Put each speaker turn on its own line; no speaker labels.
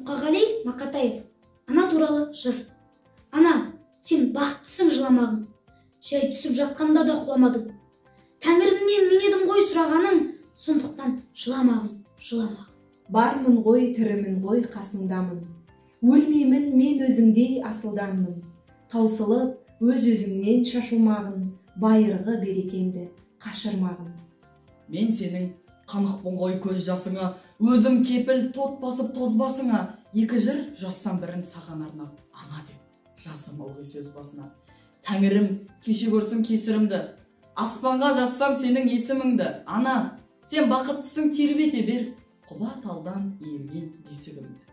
Мұқағали Мақатаев. Ана туралы жыр. Ана, сен бақыттысың жыламағын. Жай түсіп жатқанда да құламадың. Тәңірімнен мен едім ғой сұрағаның, сондықтан жыламағын.
Бармын ғой, тірімін ғой, қасыңдамын. Өлмеймін мен өзіңдей асылданмын. Таусылып, өз-өзіңнен шашылмағын, байырғы берекенді қашырмағын.
Мен сенің қанықпын ғой көз жасыңа, өзім кепіл тот басып тозбасыңа. Екі жыр жазсам бірін саған арнап, ана деп жазсам ылғи сөз басына. Тәңірім кеше көрсін кесірімді, аспанға жазсам сенің есіміңді. Ана, сен бақыттысың тербете бер, құла талдан иірген бесігімді.